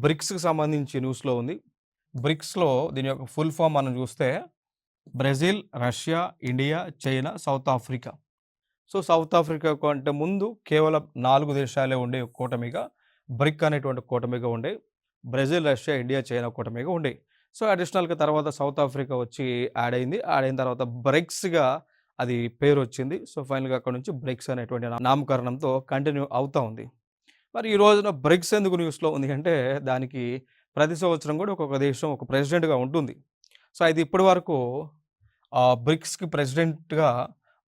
బ్రిక్స్‌కి సంబంధించి న్యూస్‌లో ఉంది. బ్రిక్స్‌లో దీని యొక్క ఫుల్ ఫామ్ మనం చూస్తే Brazil, Russia, India, China, south Africa. So, south Africa కంటే ముందు కేవలం 4 దేశాలే ఉండే కూటమిగా బ్రిక్ అనేటువంటి కూటమిగా ఉండే. బ్రెజిల్, రష్యా, ఇండియా, చైనా కూటమిగా ఉండేయి. సో, అడిషనల్‌గా తర్వాత సౌత్ ఆఫ్రికా వచ్చి యాడ్ అయింది. యాడ్ అయిన తర్వాత బ్రిక్స్‌గా అది పేరొచ్చింది. సో, ఫైనల్‌గా అక్కడి నుంచి బ్రిక్స్ అనేటువంటి నామకరణంతో కంటిన్యూ అవుతా ఉంది. మరి ఈ రోజున బ్రిక్స్ ఎందుకు న్యూస్‌లో ఉంది అంటే, దానికి ప్రతి సంవత్సరం కూడా ఒక్కొక్క దేశం ఒక ప్రెసిడెంట్‌గా ఉంటుంది. సో, అయితే ఇప్పటి వరకు బ్రిక్స్‌కి ప్రెసిడెంట్‌గా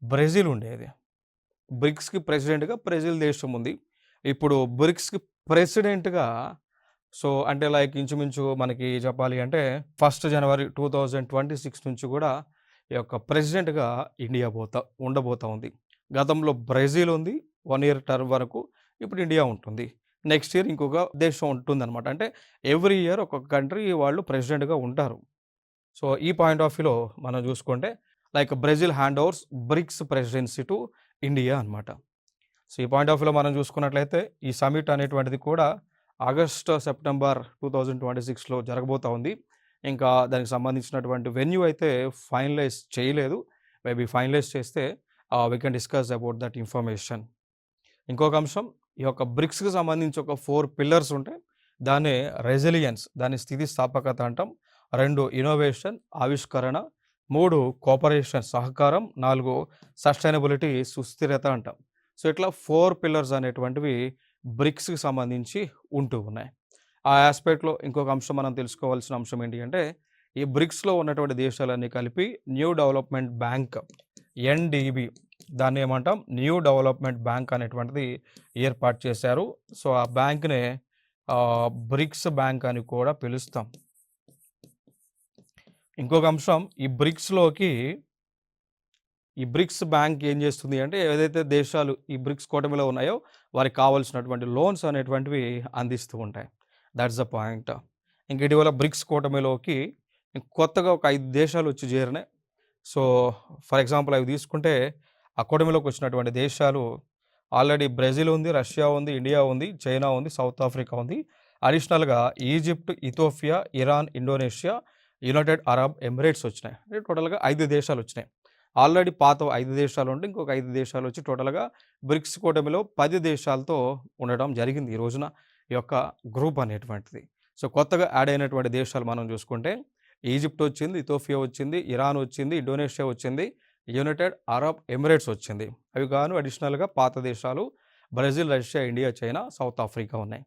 బ్రెజిల్ ఉండేది. బ్రిక్స్‌కి ప్రెసిడెంట్‌గా బ్రెజిల్ దేశం ఉంది. ఇప్పుడు బ్రిక్స్‌కి ప్రెసిడెంట్‌గా సో, అంటే లైక్ ఇంచుమించు మనకి చెప్పాలి అంటే 1 జనవరి 2026 నుంచి కూడా ఈ యొక్క ప్రెసిడెంట్‌గా ఇండియా ఉండబోతా ఉంది. గతంలో బ్రెజిల్ ఉంది. 1 ఇయర్ టర్మ్ వరకు. ఇప్పుడు ఇండియా ఉంటుంది. నెక్స్ట్ ఇయర్ ఇంకొక దేశం ఉంటుందన్నమాట. అంటే ఎవ్రీ ఇయర్ ఒక్కొక్క కంట్రీ వాళ్ళు ప్రెసిడెంట్‌గా ఉంటారు. సో, ఈ పాయింట్ ఆఫ్ వ్యూలో మనం చూసుకుంటే like Brazil hand overs BRICS presidency to India అనమాట. సో, ఈ పాయింట్ ఆఫ్ వ్యూలో మనం చూసుకున్నట్లయితే ఈ సమిట్ అనేటువంటిది కూడా ఆగస్ట్, సెప్టెంబర్ 2026లో జరగబోతా ఉంది. ఇంకా దానికి సంబంధించినటువంటి వెన్యూ అయితే ఫైనలైజ్ చేయలేదు. మేబీ ఫైనలైజ్ చేస్తే we can discuss about that information. ఇంకొక అంశం ఈ యొక్క బ్రిక్స్‌కి సంబంధించి ఒక 4 పిల్లర్స్ ఉంటాయి. దాన్నే రెసిలియన్స్ దాన్ని స్థితిస్థాపకత అంటాం. 2 ఇన్నోవేషన్ ఆవిష్కరణ, 3 కోఆపరేషన్ సహకారం, 4 సస్టైనబిలిటీ సుస్థిరత అంటాం. సో, ఇట్లా 4 పిల్లర్స్ అనేటువంటివి బ్రిక్స్‌కి సంబంధించి ఉంటూ ఉన్నాయి. ఆ యాస్పెక్ట్‌లో ఇంకొక అంశం మనం తెలుసుకోవాల్సిన అంశం ఏంటి అంటే, ఈ బ్రిక్స్‌లో ఉన్నటువంటి దేశాలన్నీ కలిపి న్యూ డెవలప్‌మెంట్ బ్యాంక్ ఎన్‌డీబీ దాన్ని ఏమంటాం న్యూ డెవలప్‌మెంట్ బ్యాంక్ అనేటువంటిది ఏర్పాటు చేశారు. సో, ఆ బ్యాంక్‌నే బ్రిక్స్ బ్యాంక్ అని కూడా పిలుస్తాం. ఇంకొక అంశం ఈ బ్రిక్స్ బ్యాంక్ ఏం చేస్తుంది అంటే ఏదైతే దేశాలు ఈ బ్రిక్స్ కూటమిలో ఉన్నాయో వారికి కావాల్సినటువంటి లోన్స్ అనేటువంటివి అందిస్తూ ఉంటాయి. That's the point. ఇంక ఇటీవల బ్రిక్స్ కూటమిలోకి కొత్తగా ఒక 5 దేశాలు వచ్చి చేరినాయి. సో, ఫర్ ఎగ్జాంపుల్ అవి తీసుకుంటే ఆ కూటమిలోకి వచ్చినటువంటి దేశాలు ఆల్రెడీ బ్రెజిల్ ఉంది, రష్యా ఉంది, ఇండియా ఉంది, చైనా ఉంది, సౌత్ ఆఫ్రికా ఉంది. అడిషనల్‌గా Egypt, Ethiopia, Iran, Indonesia, United Arab Emirates వచ్చినాయి. అంటే టోటల్‌గా 5 దేశాలు వచ్చినాయి. ఆల్రెడీ పాత 5 దేశాలు ఉంటే ఇంకొక 5 దేశాలు వచ్చి టోటల్‌గా బ్రిక్స్ కూటమిలో 10 దేశాలతో ఉండడం జరిగింది ఈ రోజున ఈ యొక్క గ్రూప్ అనేటువంటిది. సో, కొత్తగా యాడ్ అయినటువంటి దేశాలు మనం చూసుకుంటే ఈజిప్ట్ వచ్చింది, ఇథియోపియా వచ్చింది, ఇరాన్ వచ్చింది, ఇండోనేషియా వచ్చింది, యునైటెడ్ అరబ్ ఎమిరేట్స్ వచ్చింది. అవి గాను అడిషనల్‌గా పాత దేశాలు Brazil, Russia, India, China, south Africa ఉన్నాయి.